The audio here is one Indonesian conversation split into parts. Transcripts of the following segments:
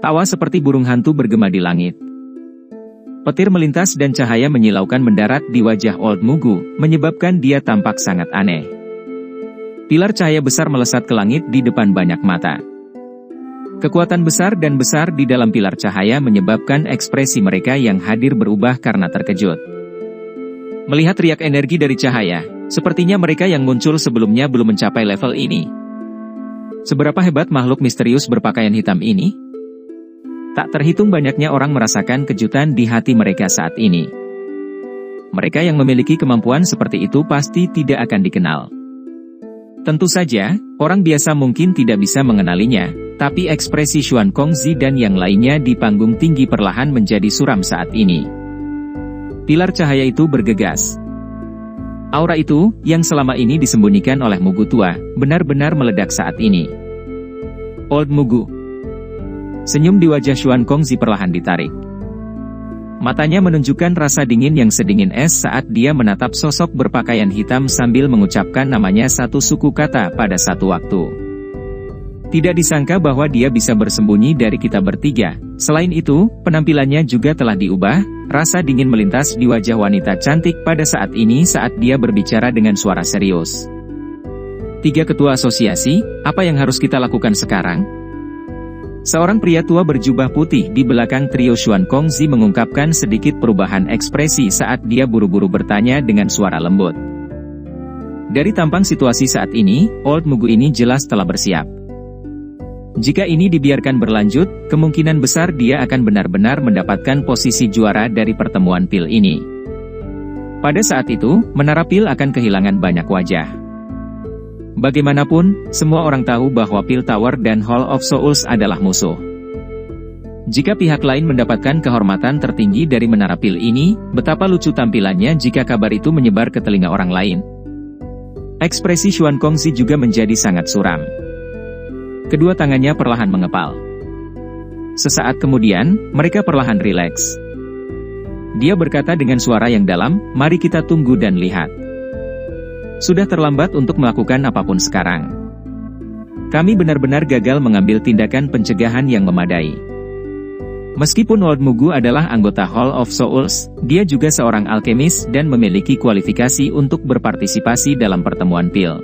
Tawa seperti burung hantu bergema di langit. Petir melintas dan cahaya menyilaukan mendarat di wajah Old Mugu, menyebabkan dia tampak sangat aneh. Pilar cahaya besar melesat ke langit di depan banyak mata. Kekuatan besar dan besar di dalam pilar cahaya menyebabkan ekspresi mereka yang hadir berubah karena terkejut. Melihat riak energi dari cahaya, sepertinya mereka yang muncul sebelumnya belum mencapai level ini. Seberapa hebat makhluk misterius berpakaian hitam ini? Tak terhitung banyaknya orang merasakan kejutan di hati mereka saat ini. Mereka yang memiliki kemampuan seperti itu pasti tidak akan dikenal. Tentu saja, orang biasa mungkin tidak bisa mengenalinya, tapi ekspresi Xuan Kongzi dan yang lainnya di panggung tinggi perlahan menjadi suram saat ini. Pilar cahaya itu bergegas. Aura itu, yang selama ini disembunyikan oleh Mugu tua, benar-benar meledak saat ini. Old Mugu. Senyum di wajah Xuan Kongzi perlahan ditarik. Matanya menunjukkan rasa dingin yang sedingin es saat dia menatap sosok berpakaian hitam sambil mengucapkan namanya satu suku kata pada satu waktu. Tidak disangka bahwa dia bisa bersembunyi dari kita bertiga. Selain itu, penampilannya juga telah diubah. Rasa dingin melintas di wajah wanita cantik pada saat ini saat dia berbicara dengan suara serius. Tiga ketua asosiasi, apa yang harus kita lakukan sekarang? Seorang pria tua berjubah putih di belakang trio Xuan Kongzi mengungkapkan sedikit perubahan ekspresi saat dia buru-buru bertanya dengan suara lembut. Dari tampang situasi saat ini, Old Mugu ini jelas telah bersiap. Jika ini dibiarkan berlanjut, kemungkinan besar dia akan benar-benar mendapatkan posisi juara dari pertemuan pil ini. Pada saat itu, menara pil akan kehilangan banyak wajah. Bagaimanapun, semua orang tahu bahwa Pil Tower dan Hall of Souls adalah musuh. Jika pihak lain mendapatkan kehormatan tertinggi dari menara pil ini, betapa lucu tampilannya jika kabar itu menyebar ke telinga orang lain. Ekspresi Xuan Kongzi juga menjadi sangat suram. Kedua tangannya perlahan mengepal. Sesaat kemudian, mereka perlahan rileks. Dia berkata dengan suara yang dalam, "Mari kita tunggu dan lihat. Sudah terlambat untuk melakukan apapun sekarang. Kami benar-benar gagal mengambil tindakan pencegahan yang memadai." Meskipun Old Mugu adalah anggota Hall of Souls, dia juga seorang alkemis dan memiliki kualifikasi untuk berpartisipasi dalam pertemuan pil.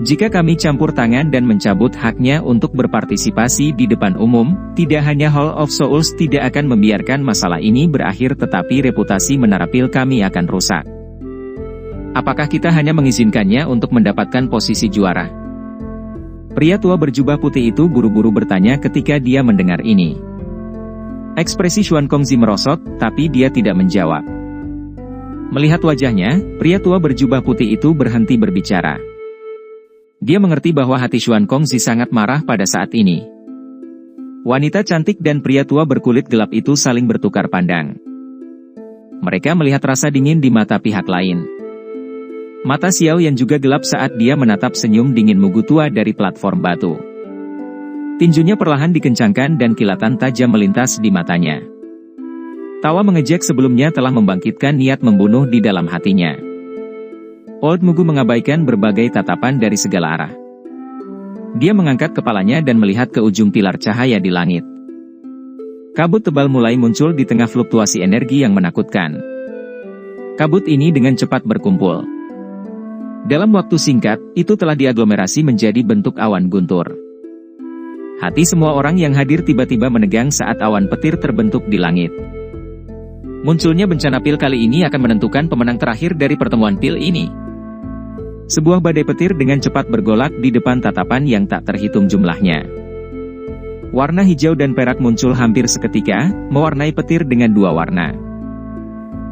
Jika kami campur tangan dan mencabut haknya untuk berpartisipasi di depan umum, tidak hanya Hall of Souls tidak akan membiarkan masalah ini berakhir tetapi reputasi menara pil kami akan rusak. Apakah kita hanya mengizinkannya untuk mendapatkan posisi juara? Pria tua berjubah putih itu buru-buru bertanya ketika dia mendengar ini. Ekspresi Xuan Kongzi merosot, tapi dia tidak menjawab. Melihat wajahnya, pria tua berjubah putih itu berhenti berbicara. Dia mengerti bahwa hati Xuan Kongzi sangat marah pada saat ini. Wanita cantik dan pria tua berkulit gelap itu saling bertukar pandang. Mereka melihat rasa dingin di mata pihak lain. Mata Xiao yang juga gelap saat dia menatap senyum dingin Mugu tua dari platform batu. Tinjunya perlahan dikencangkan dan kilatan tajam melintas di matanya. Tawa mengejek sebelumnya telah membangkitkan niat membunuh di dalam hatinya. Old Mugu mengabaikan berbagai tatapan dari segala arah. Dia mengangkat kepalanya dan melihat ke ujung pilar cahaya di langit. Kabut tebal mulai muncul di tengah fluktuasi energi yang menakutkan. Kabut ini dengan cepat berkumpul. Dalam waktu singkat, itu telah diaglomerasi menjadi bentuk awan guntur. Hati semua orang yang hadir tiba-tiba menegang saat awan petir terbentuk di langit. Munculnya bencana pil kali ini akan menentukan pemenang terakhir dari pertemuan pil ini. Sebuah badai petir dengan cepat bergolak di depan tatapan yang tak terhitung jumlahnya. Warna hijau dan perak muncul hampir seketika, mewarnai petir dengan dua warna.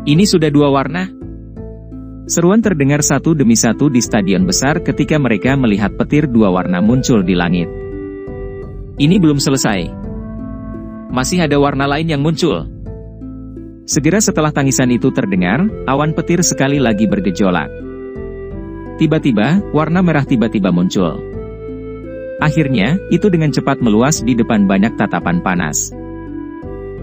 Ini sudah dua warna? Seruan terdengar satu demi satu di stadion besar ketika mereka melihat petir dua warna muncul di langit. Ini belum selesai. Masih ada warna lain yang muncul. Segera setelah tangisan itu terdengar, awan petir sekali lagi bergejolak. Tiba-tiba, warna merah tiba-tiba muncul. Akhirnya, itu dengan cepat meluas di depan banyak tatapan panas.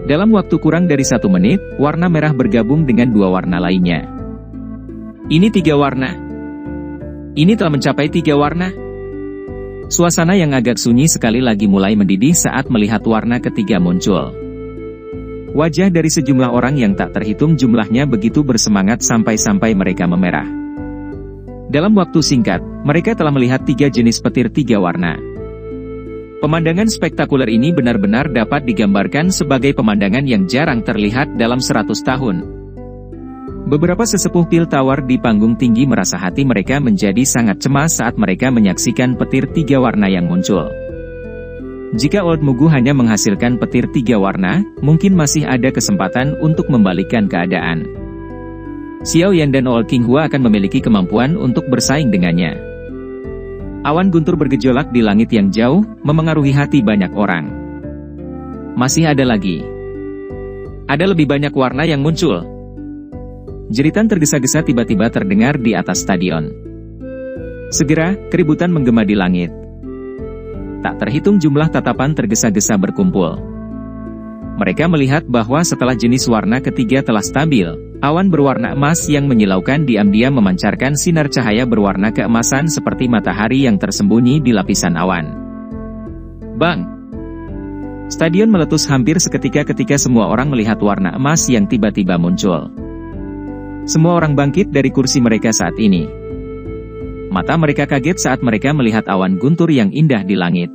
Dalam waktu kurang dari 1 menit, warna merah bergabung dengan dua warna lainnya. Ini 3 warna. Ini telah mencapai 3 warna. Suasana yang agak sunyi sekali lagi mulai mendidih saat melihat warna ketiga muncul. Wajah dari sejumlah orang yang tak terhitung jumlahnya begitu bersemangat sampai-sampai mereka memerah. Dalam waktu singkat, mereka telah melihat 3 jenis petir 3 warna. Pemandangan spektakuler ini benar-benar dapat digambarkan sebagai pemandangan yang jarang terlihat dalam 100 tahun. Beberapa sesepuh pil tawar di panggung tinggi merasa hati mereka menjadi sangat cemas saat mereka menyaksikan petir 3 warna yang muncul. Jika Old Mugu hanya menghasilkan petir 3 warna, mungkin masih ada kesempatan untuk membalikkan keadaan. Xiao Yan dan Old King Hua akan memiliki kemampuan untuk bersaing dengannya. Awan guntur bergejolak di langit yang jauh, memengaruhi hati banyak orang. Masih ada lagi. Ada lebih banyak warna yang muncul. Jeritan tergesa-gesa tiba-tiba terdengar di atas stadion. Segera, keributan menggema di langit. Tak terhitung jumlah tatapan tergesa-gesa berkumpul. Mereka melihat bahwa setelah jenis warna ketiga telah stabil, awan berwarna emas yang menyilaukan diam-diam memancarkan sinar cahaya berwarna keemasan seperti matahari yang tersembunyi di lapisan awan. Bang! Stadion meletus hampir seketika ketika semua orang melihat warna emas yang tiba-tiba muncul. Semua orang bangkit dari kursi mereka saat ini. Mata mereka kaget saat mereka melihat awan guntur yang indah di langit.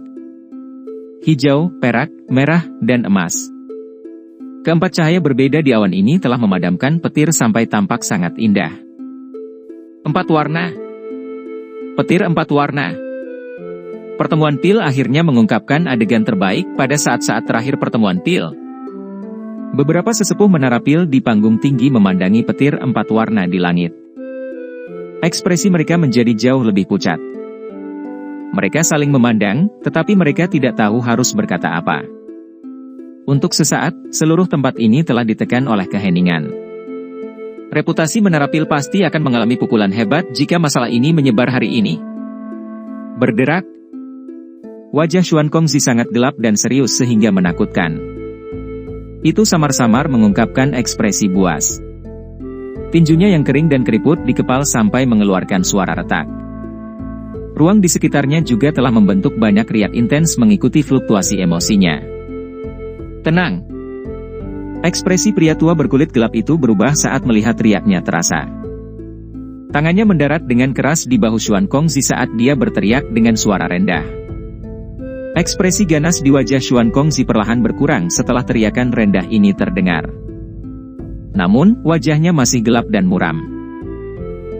Hijau, perak, merah, dan emas. Keempat cahaya berbeda di awan ini telah memadamkan petir sampai tampak sangat indah. 4 warna. Petir 4 warna. Pertemuan pil akhirnya mengungkapkan adegan terbaik pada saat-saat terakhir pertemuan pil. Beberapa sesepuh menara pil di panggung tinggi memandangi petir 4 warna di langit. Ekspresi mereka menjadi jauh lebih pucat. Mereka saling memandang, tetapi mereka tidak tahu harus berkata apa. Untuk sesaat, seluruh tempat ini telah ditekan oleh keheningan. Reputasi menara pil pasti akan mengalami pukulan hebat jika masalah ini menyebar hari ini. Berderak. Wajah Xuan Kongzi sangat gelap dan serius sehingga menakutkan. Itu samar-samar mengungkapkan ekspresi buas. Tinjunya yang kering dan keriput dikepal sampai mengeluarkan suara retak. Ruang di sekitarnya juga telah membentuk banyak riak intens mengikuti fluktuasi emosinya. Tenang. Ekspresi pria tua berkulit gelap itu berubah saat melihat riaknya terasa. Tangannya mendarat dengan keras di bahu Xuan Kongzi saat dia berteriak dengan suara rendah. Ekspresi ganas di wajah Xuan Kongzi perlahan berkurang setelah teriakan rendah ini terdengar. Namun, wajahnya masih gelap dan muram.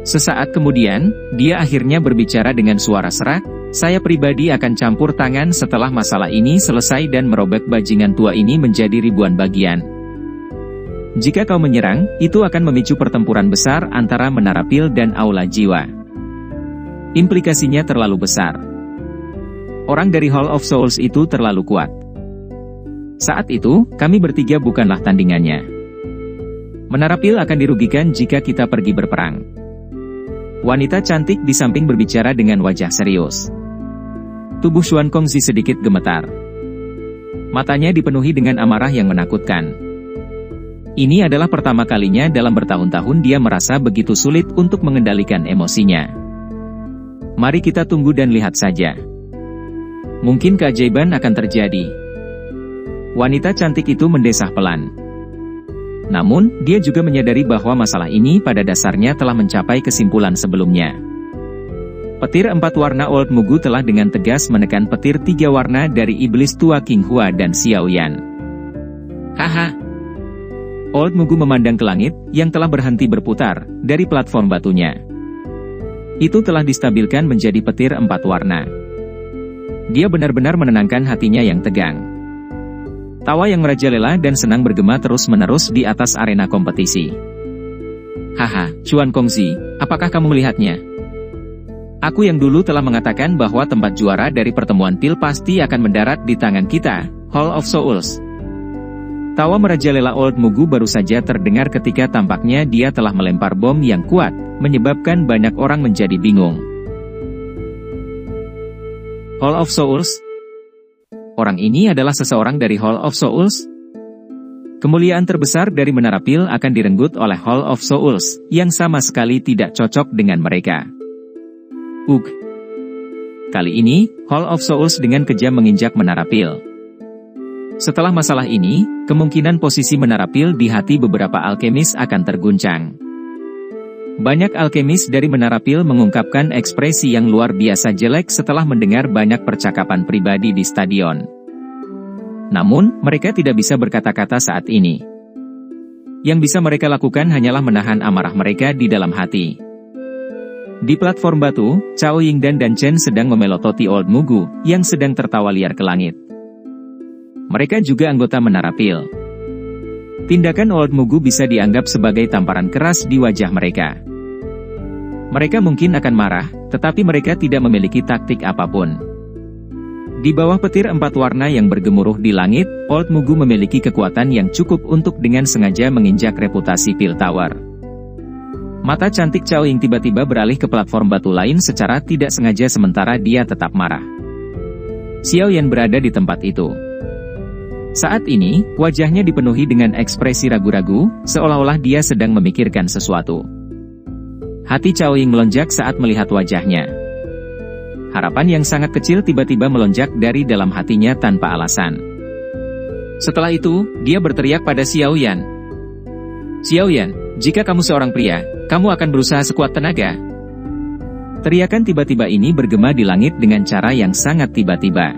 Sesaat kemudian, dia akhirnya berbicara dengan suara serak, "Saya pribadi akan campur tangan setelah masalah ini selesai dan merobek bajingan tua ini menjadi ribuan bagian. Jika kau menyerang, itu akan memicu pertempuran besar antara Menara Pil dan Aula Jiwa. Implikasinya terlalu besar. Orang dari Hall of Souls itu terlalu kuat. Saat itu, kami bertiga bukanlah tandingannya. Menara Pil akan dirugikan jika kita pergi berperang." Wanita cantik di samping berbicara dengan wajah serius. Tubuh Xuan Kongzi sedikit gemetar. Matanya dipenuhi dengan amarah yang menakutkan. Ini adalah pertama kalinya dalam bertahun-tahun dia merasa begitu sulit untuk mengendalikan emosinya. Mari kita tunggu dan lihat saja. Mungkin keajaiban akan terjadi. Wanita cantik itu mendesah pelan. Namun, dia juga menyadari bahwa masalah ini pada dasarnya telah mencapai kesimpulan sebelumnya. Petir 4 warna Old Mugu telah dengan tegas menekan petir 3 warna dari iblis tua King Hua dan Xiao Yan. Haha. Old Mugu memandang ke langit, yang telah berhenti berputar, dari platform batunya. Itu telah distabilkan menjadi petir 4 warna. Dia benar-benar menenangkan hatinya yang tegang. Tawa yang merajalela dan senang bergema terus-menerus di atas arena kompetisi. Haha, Xuan Kongzi, apakah kamu melihatnya? Aku yang dulu telah mengatakan bahwa tempat juara dari pertemuan pil pasti akan mendarat di tangan kita, Hall of Souls. Tawa merajalela Old Mugu baru saja terdengar ketika tampaknya dia telah melempar bom yang kuat, menyebabkan banyak orang menjadi bingung. Hall of Souls? Orang ini adalah seseorang dari Hall of Souls? Kemuliaan terbesar dari Menara Pil akan direnggut oleh Hall of Souls, yang sama sekali tidak cocok dengan mereka. Kali ini, Hall of Souls dengan kejam menginjak menara pil. Setelah masalah ini, kemungkinan posisi menara pil di hati beberapa alkemis akan terguncang. Banyak alkemis dari menara pil mengungkapkan ekspresi yang luar biasa jelek setelah mendengar banyak percakapan pribadi di stadion. Namun, mereka tidak bisa berkata-kata saat ini. Yang bisa mereka lakukan hanyalah menahan amarah mereka di dalam hati. Di platform batu, Cao Yingdan dan Chen sedang memelototi Old Mugu, yang sedang tertawa liar ke langit. Mereka juga anggota menara pil. Tindakan Old Mugu bisa dianggap sebagai tamparan keras di wajah mereka. Mereka mungkin akan marah, tetapi mereka tidak memiliki taktik apapun. Di bawah petir 4 warna yang bergemuruh di langit, Old Mugu memiliki kekuatan yang cukup untuk dengan sengaja menginjak reputasi Pil Tower. Mata cantik Cao Ying tiba-tiba beralih ke platform batu lain secara tidak sengaja sementara dia tetap marah. Xiao Yan berada di tempat itu. Saat ini, wajahnya dipenuhi dengan ekspresi ragu-ragu, seolah-olah dia sedang memikirkan sesuatu. Hati Cao Ying melonjak saat melihat wajahnya. Harapan yang sangat kecil tiba-tiba melonjak dari dalam hatinya tanpa alasan. Setelah itu, dia berteriak pada Xiao Yan. Xiao Yan, jika kamu seorang pria, kamu akan berusaha sekuat tenaga. Teriakan tiba-tiba ini bergema di langit dengan cara yang sangat tiba-tiba.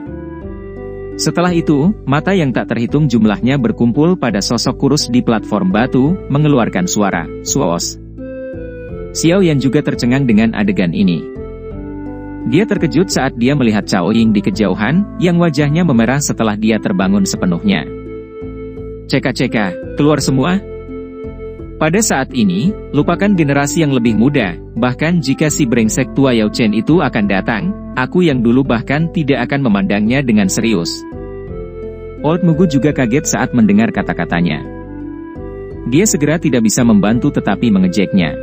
Setelah itu, mata yang tak terhitung jumlahnya berkumpul pada sosok kurus di platform batu, mengeluarkan suara, "Suos." Xiao Yan juga tercengang dengan adegan ini. Dia terkejut saat dia melihat Cao Ying di kejauhan, yang wajahnya memerah setelah dia terbangun sepenuhnya. "Ceka-ceka, keluar semua." Pada saat ini, lupakan generasi yang lebih muda, bahkan jika si brengsek tua Yao Chen itu akan datang, aku yang dulu bahkan tidak akan memandangnya dengan serius. Old Mugu juga kaget saat mendengar kata-katanya. Dia segera tidak bisa membantu tetapi mengejeknya.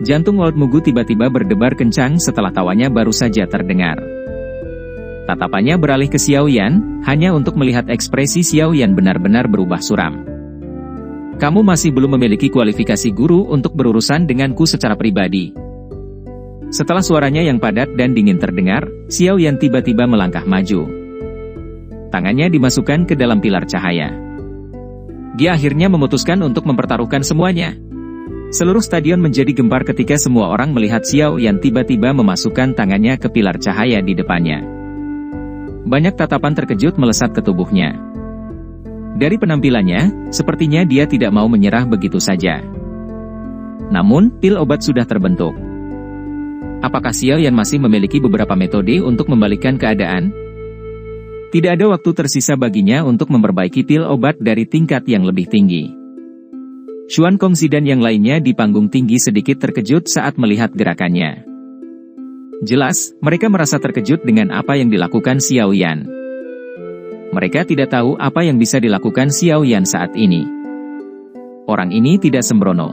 Jantung Old Mugu tiba-tiba berdebar kencang setelah tawanya baru saja terdengar. Tatapannya beralih ke Xiao Yan, hanya untuk melihat ekspresi Xiao Yan benar-benar berubah suram. "Kamu masih belum memiliki kualifikasi guru untuk berurusan denganku secara pribadi." Setelah suaranya yang padat dan dingin terdengar, Xiao Yan tiba-tiba melangkah maju. Tangannya dimasukkan ke dalam pilar cahaya. Dia akhirnya memutuskan untuk mempertaruhkan semuanya. Seluruh stadion menjadi gempar ketika semua orang melihat Xiao Yan tiba-tiba memasukkan tangannya ke pilar cahaya di depannya. Banyak tatapan terkejut melesat ke tubuhnya. Dari penampilannya, sepertinya dia tidak mau menyerah begitu saja. Namun, pil obat sudah terbentuk. Apakah Xiao Yan masih memiliki beberapa metode untuk membalikkan keadaan? Tidak ada waktu tersisa baginya untuk memperbaiki pil obat dari tingkat yang lebih tinggi. Xuan Kongzi dan yang lainnya di panggung tinggi sedikit terkejut saat melihat gerakannya. Jelas, mereka merasa terkejut dengan apa yang dilakukan Xiao Yan. Mereka tidak tahu apa yang bisa dilakukan Xiao Yan saat ini. Orang ini tidak sembrono.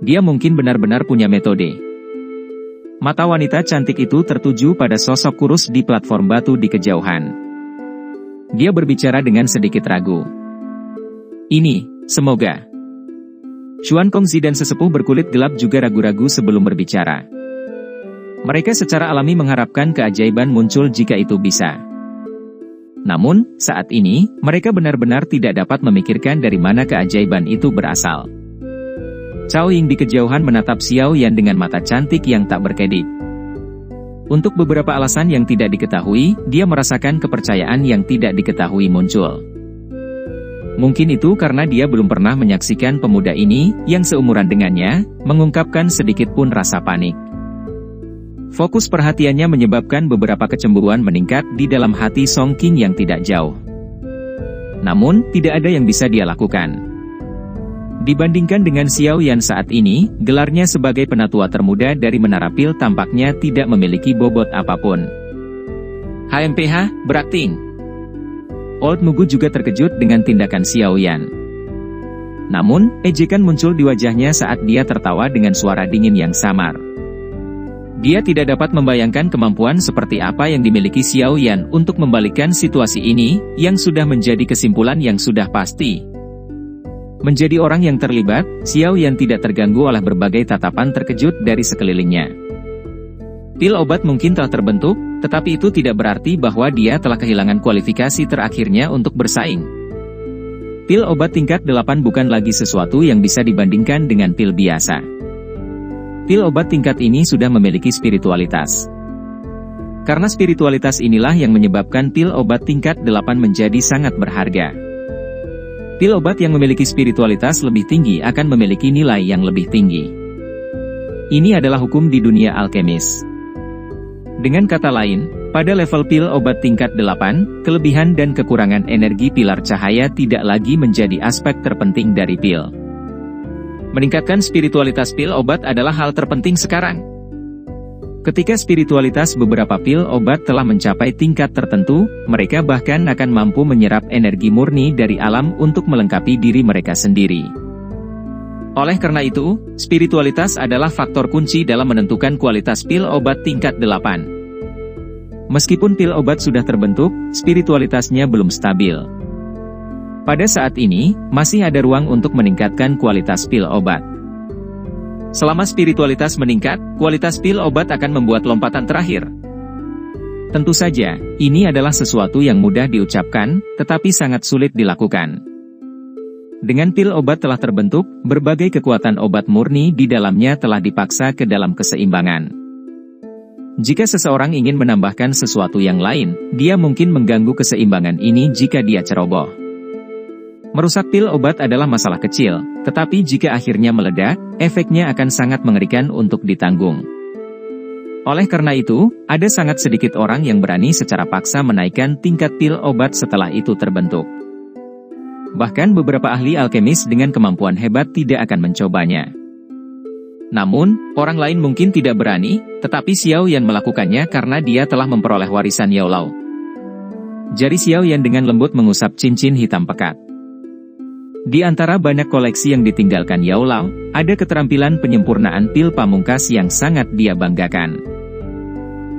Dia mungkin benar-benar punya metode. Mata wanita cantik itu tertuju pada sosok kurus di platform batu di kejauhan. Dia berbicara dengan sedikit ragu. "Ini, semoga." Xuan Kongzi dan sesepuh berkulit gelap juga ragu-ragu sebelum berbicara. Mereka secara alami mengharapkan keajaiban muncul jika itu bisa. Namun, saat ini, mereka benar-benar tidak dapat memikirkan dari mana keajaiban itu berasal. Cao Ying di kejauhan menatap Xiao Yan dengan mata cantik yang tak berkedip. Untuk beberapa alasan yang tidak diketahui, dia merasakan kepercayaan yang tidak diketahui muncul. Mungkin itu karena dia belum pernah menyaksikan pemuda ini, yang seumuran dengannya, mengungkapkan sedikit pun rasa panik. Fokus perhatiannya menyebabkan beberapa kecemburuan meningkat di dalam hati Song Qing yang tidak jauh. Namun, tidak ada yang bisa dia lakukan. Dibandingkan dengan Xiao Yan saat ini, gelarnya sebagai penatua termuda dari Menara Pil tampaknya tidak memiliki bobot apapun. "HMPH, berakting." Old Mugu juga terkejut dengan tindakan Xiao Yan. Namun, ejekan muncul di wajahnya saat dia tertawa dengan suara dingin yang samar. Dia tidak dapat membayangkan kemampuan seperti apa yang dimiliki Xiao Yan untuk membalikkan situasi ini, yang sudah menjadi kesimpulan yang sudah pasti. Menjadi orang yang terlibat, Xiao Yan tidak terganggu oleh berbagai tatapan terkejut dari sekelilingnya. Pil obat mungkin telah terbentuk, tetapi itu tidak berarti bahwa dia telah kehilangan kualifikasi terakhirnya untuk bersaing. Pil obat tingkat 8 bukan lagi sesuatu yang bisa dibandingkan dengan pil biasa. Pil obat tingkat ini sudah memiliki spiritualitas. Karena spiritualitas inilah yang menyebabkan pil obat tingkat 8 menjadi sangat berharga. Pil obat yang memiliki spiritualitas lebih tinggi akan memiliki nilai yang lebih tinggi. Ini adalah hukum di dunia alkemis. Dengan kata lain, pada level pil obat tingkat 8, kelebihan dan kekurangan energi pilar cahaya tidak lagi menjadi aspek terpenting dari pil. Meningkatkan spiritualitas pil obat adalah hal terpenting sekarang. Ketika spiritualitas beberapa pil obat telah mencapai tingkat tertentu, mereka bahkan akan mampu menyerap energi murni dari alam untuk melengkapi diri mereka sendiri. Oleh karena itu, spiritualitas adalah faktor kunci dalam menentukan kualitas pil obat tingkat 8. Meskipun pil obat sudah terbentuk, spiritualitasnya belum stabil. Pada saat ini, masih ada ruang untuk meningkatkan kualitas pil obat. Selama spiritualitas meningkat, kualitas pil obat akan membuat lompatan terakhir. Tentu saja, ini adalah sesuatu yang mudah diucapkan, tetapi sangat sulit dilakukan. Dengan pil obat telah terbentuk, berbagai kekuatan obat murni di dalamnya telah dipaksa ke dalam keseimbangan. Jika seseorang ingin menambahkan sesuatu yang lain, dia mungkin mengganggu keseimbangan ini jika dia ceroboh. Merusak pil obat adalah masalah kecil, tetapi jika akhirnya meledak, efeknya akan sangat mengerikan untuk ditanggung. Oleh karena itu, ada sangat sedikit orang yang berani secara paksa menaikkan tingkat pil obat setelah itu terbentuk. Bahkan beberapa ahli alkemis dengan kemampuan hebat tidak akan mencobanya. Namun, orang lain mungkin tidak berani, tetapi Xiao Yan melakukannya karena dia telah memperoleh warisan Yao Lao. Jari Xiao Yan dengan lembut mengusap cincin hitam pekat. Di antara banyak koleksi yang ditinggalkan Yao Lao, ada keterampilan penyempurnaan pil pamungkas yang sangat dia banggakan.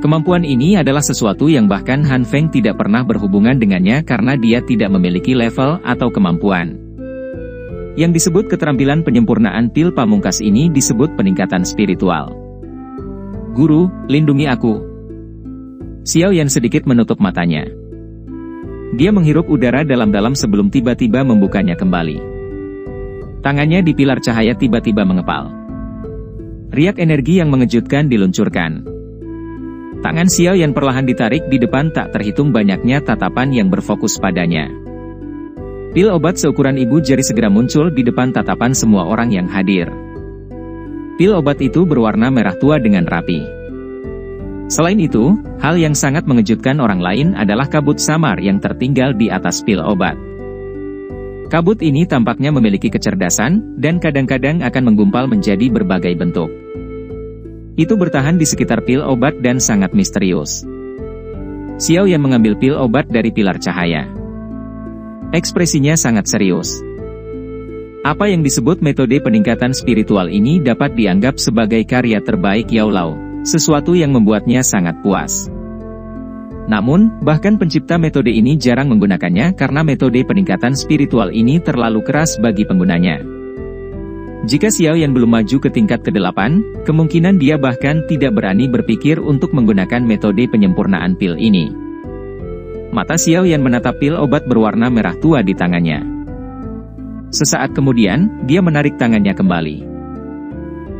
Kemampuan ini adalah sesuatu yang bahkan Han Feng tidak pernah berhubungan dengannya karena dia tidak memiliki level atau kemampuan. Yang disebut keterampilan penyempurnaan pil pamungkas ini disebut peningkatan spiritual. Guru, lindungi aku. Xiao Yan sedikit menutup matanya. Dia menghirup udara dalam-dalam sebelum tiba-tiba membukanya kembali. Tangannya di pilar cahaya tiba-tiba mengepal. Riak energi yang mengejutkan diluncurkan. Tangan Xiao Yan perlahan ditarik di depan, tak terhitung banyaknya tatapan yang berfokus padanya. Pil obat seukuran ibu jari segera muncul di depan tatapan semua orang yang hadir. Pil obat itu berwarna merah tua dengan rapi. Selain itu, hal yang sangat mengejutkan orang lain adalah kabut samar yang tertinggal di atas pil obat. Kabut ini tampaknya memiliki kecerdasan, dan kadang-kadang akan menggumpal menjadi berbagai bentuk. Itu bertahan di sekitar pil obat dan sangat misterius. Xiao Yan mengambil pil obat dari pilar cahaya. Ekspresinya sangat serius. Apa yang disebut metode peningkatan spiritual ini dapat dianggap sebagai karya terbaik Yao Lao, sesuatu yang membuatnya sangat puas. Namun, bahkan pencipta metode ini jarang menggunakannya karena metode peningkatan spiritual ini terlalu keras bagi penggunanya. Jika Xiao Yan belum maju ke tingkat ke-8, kemungkinan dia bahkan tidak berani berpikir untuk menggunakan metode penyempurnaan pil ini. Mata Xiao Yan menatap pil obat berwarna merah tua di tangannya. Sesaat kemudian, dia menarik tangannya kembali.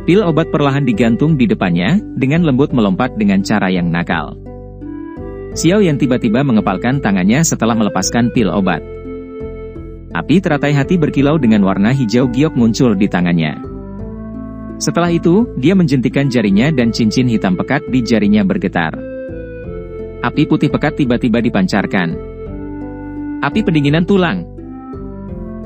Pil obat perlahan digantung di depannya, dengan lembut melompat dengan cara yang nakal. Xiao Yan tiba-tiba mengepalkan tangannya setelah melepaskan pil obat. Api teratai hati berkilau dengan warna hijau giok muncul di tangannya. Setelah itu, dia menjentikan jarinya dan cincin hitam pekat di jarinya bergetar. Api putih pekat tiba-tiba dipancarkan. Api pendinginan tulang.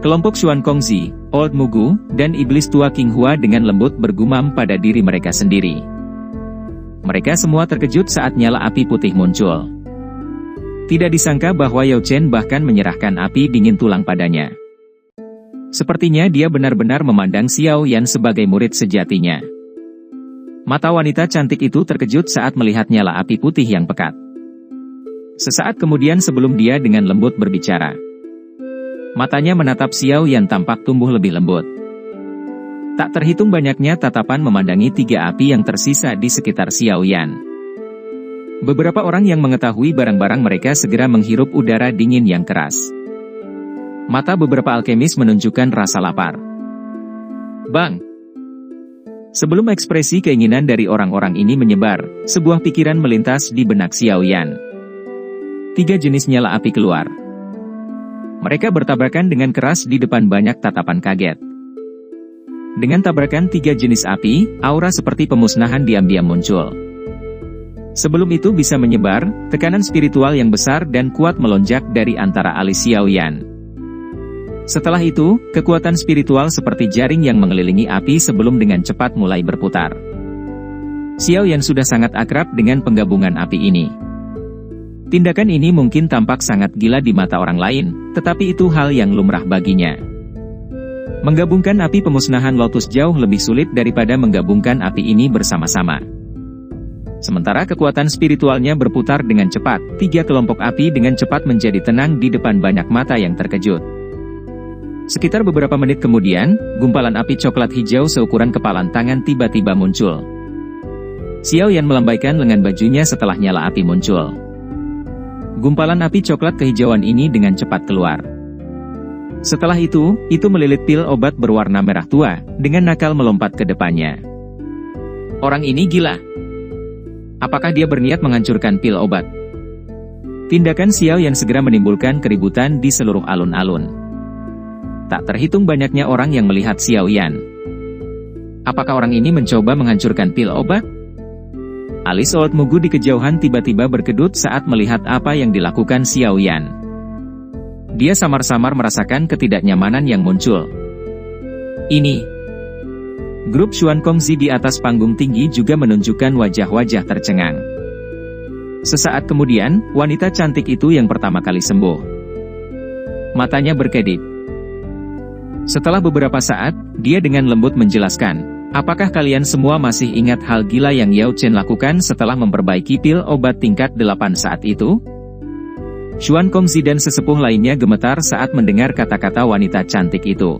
Kelompok Xuan Kongzi, Old Mugu, dan iblis tua King Hua dengan lembut bergumam pada diri mereka sendiri. Mereka semua terkejut saat nyala api putih muncul. Tidak disangka bahwa Yao Chen bahkan menyerahkan api dingin tulang padanya. Sepertinya dia benar-benar memandang Xiao Yan sebagai murid sejatinya. Mata wanita cantik itu terkejut saat melihat nyala api putih yang pekat. Sesaat kemudian sebelum dia dengan lembut berbicara, matanya menatap Xiao Yan tampak tumbuh lebih lembut. Tak terhitung banyaknya tatapan memandangi tiga api yang tersisa di sekitar Xiao Yan. Beberapa orang yang mengetahui barang-barang mereka segera menghirup udara dingin yang keras. Mata beberapa alkemis menunjukkan rasa lapar. Bang! Sebelum ekspresi keinginan dari orang-orang ini menyebar, sebuah pikiran melintas di benak Xiao Yan. 3 jenis nyala api keluar. Mereka bertabrakan dengan keras di depan banyak tatapan kaget. Dengan tabrakan 3 jenis api, aura seperti pemusnahan diam-diam muncul. Sebelum itu bisa menyebar, tekanan spiritual yang besar dan kuat melonjak dari antara alis Xiao Yan. Setelah itu, kekuatan spiritual seperti jaring yang mengelilingi api sebelum dengan cepat mulai berputar. Xiao Yan sudah sangat akrab dengan penggabungan api ini. Tindakan ini mungkin tampak sangat gila di mata orang lain, tetapi itu hal yang lumrah baginya. Menggabungkan api pemusnahan Lotus jauh lebih sulit daripada menggabungkan api ini bersama-sama. Sementara kekuatan spiritualnya berputar dengan cepat, 3 kelompok api dengan cepat menjadi tenang di depan banyak mata yang terkejut. Sekitar beberapa menit kemudian, gumpalan api coklat hijau seukuran kepalan tangan tiba-tiba muncul. Xiao Yan melambaikan lengan bajunya setelah nyala api muncul. Gumpalan api coklat kehijauan ini dengan cepat keluar. Setelah itu melilit pil obat berwarna merah tua, dengan nakal melompat ke depannya. Orang ini gila. Apakah dia berniat menghancurkan pil obat? Tindakan Xiao Yan segera menimbulkan keributan di seluruh alun-alun. Tak terhitung banyaknya orang yang melihat Xiao Yan. Apakah orang ini mencoba menghancurkan pil obat? Alis Old Mugu di kejauhan tiba-tiba berkedut saat melihat apa yang dilakukan Xiao Yan. Dia samar-samar merasakan ketidaknyamanan yang muncul. Ini. Grup Xuan Kongzi di atas panggung tinggi juga menunjukkan wajah-wajah tercengang. Sesaat kemudian, wanita cantik itu yang pertama kali sembuh. Matanya berkedip. Setelah beberapa saat, dia dengan lembut menjelaskan, apakah kalian semua masih ingat hal gila yang Yao Chen lakukan setelah memperbaiki pil obat tingkat 8 saat itu? Xuan Kongzi dan sesepuh lainnya gemetar saat mendengar kata-kata wanita cantik itu.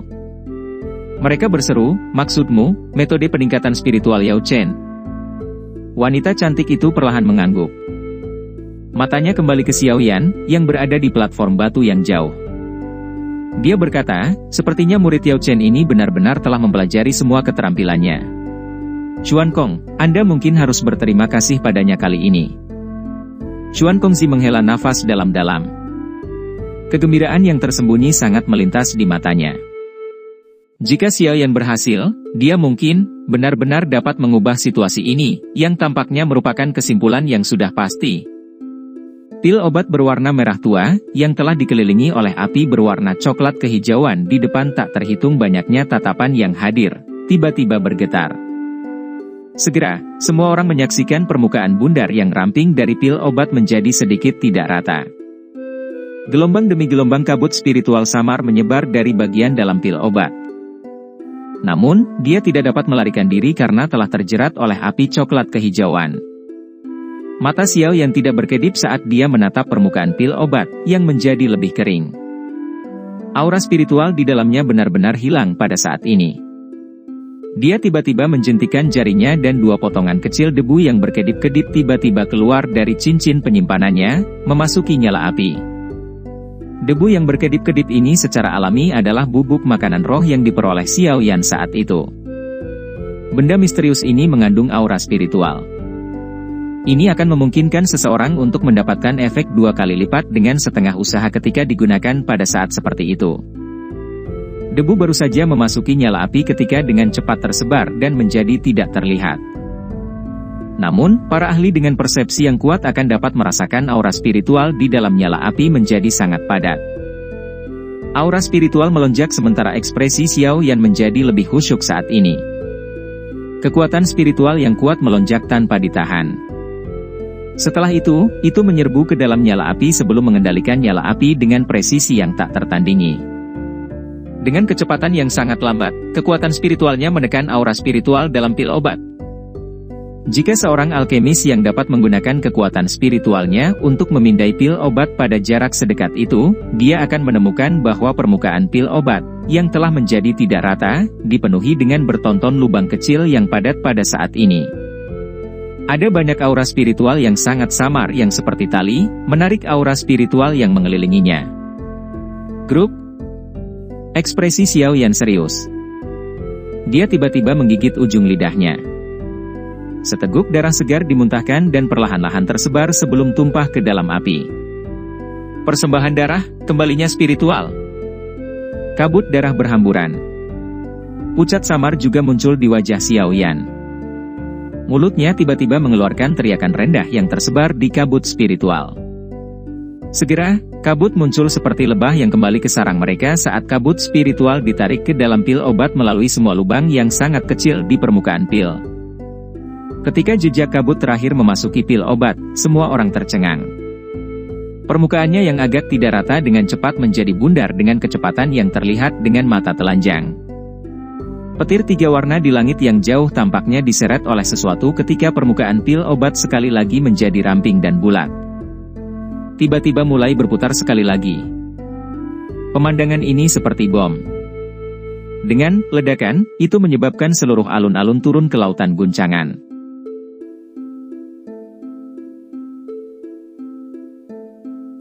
Mereka berseru, maksudmu, metode peningkatan spiritual Yao Chen? Wanita cantik itu perlahan mengangguk. Matanya kembali ke Xiao Yan, yang berada di platform batu yang jauh. Dia berkata, sepertinya murid Yao Chen ini benar-benar telah mempelajari semua keterampilannya. Xuan Kong, Anda mungkin harus berterima kasih padanya kali ini. Xuan Kongzi menghela nafas dalam-dalam. Kegembiraan yang tersembunyi sangat melintas di matanya. Jika Xiao Yan berhasil, dia mungkin benar-benar dapat mengubah situasi ini, yang tampaknya merupakan kesimpulan yang sudah pasti. Pil obat berwarna merah tua, yang telah dikelilingi oleh api berwarna coklat kehijauan di depan tak terhitung banyaknya tatapan yang hadir, tiba-tiba bergetar. Segera, semua orang menyaksikan permukaan bundar yang ramping dari pil obat menjadi sedikit tidak rata. Gelombang demi gelombang kabut spiritual samar menyebar dari bagian dalam pil obat. Namun, dia tidak dapat melarikan diri karena telah terjerat oleh api coklat kehijauan. Mata Xiao yang tidak berkedip saat dia menatap permukaan pil obat, yang menjadi lebih kering. Aura spiritual di dalamnya benar-benar hilang pada saat ini. Dia tiba-tiba menjentikan jarinya dan 2 potongan kecil debu yang berkedip-kedip tiba-tiba keluar dari cincin penyimpanannya, memasuki nyala api. Debu yang berkedip-kedip ini secara alami adalah bubuk makanan roh yang diperoleh Xiao Yan saat itu. Benda misterius ini mengandung aura spiritual. Ini akan memungkinkan seseorang untuk mendapatkan efek 2 kali lipat dengan setengah usaha ketika digunakan pada saat seperti itu. Debu baru saja memasuki nyala api ketika dengan cepat tersebar dan menjadi tidak terlihat. Namun, para ahli dengan persepsi yang kuat akan dapat merasakan aura spiritual di dalam nyala api menjadi sangat padat. Aura spiritual melonjak sementara ekspresi Xiao Yan menjadi lebih khusyuk saat ini. Kekuatan spiritual yang kuat melonjak tanpa ditahan. Setelah itu menyerbu ke dalam nyala api sebelum mengendalikan nyala api dengan presisi yang tak tertandingi. Dengan kecepatan yang sangat lambat, kekuatan spiritualnya menekan aura spiritual dalam pil obat. Jika seorang alkemis yang dapat menggunakan kekuatan spiritualnya untuk memindai pil obat pada jarak sedekat itu, dia akan menemukan bahwa permukaan pil obat, yang telah menjadi tidak rata, dipenuhi dengan bertonton lubang kecil yang padat pada saat ini. Ada banyak aura spiritual yang sangat samar yang seperti tali, menarik aura spiritual yang mengelilinginya. Grup. Ekspresi Xiao Yan serius. Dia tiba-tiba menggigit ujung lidahnya. Seteguk darah segar dimuntahkan dan perlahan-lahan tersebar sebelum tumpah ke dalam api. Persembahan darah, kembalinya spiritual. Kabut darah berhamburan. Pucat samar juga muncul di wajah Xiao Yan. Mulutnya tiba-tiba mengeluarkan teriakan rendah yang tersebar di kabut spiritual. Segera, kabut muncul seperti lebah yang kembali ke sarang mereka saat kabut spiritual ditarik ke dalam pil obat melalui semua lubang yang sangat kecil di permukaan pil. Ketika jejak kabut terakhir memasuki pil obat, semua orang tercengang. Permukaannya yang agak tidak rata dengan cepat menjadi bundar dengan kecepatan yang terlihat dengan mata telanjang. Petir 3 warna di langit yang jauh tampaknya diseret oleh sesuatu ketika permukaan pil obat sekali lagi menjadi ramping dan bulat. Tiba-tiba mulai berputar sekali lagi. Pemandangan ini seperti bom. Dengan ledakan, itu menyebabkan seluruh alun-alun turun ke lautan guncangan.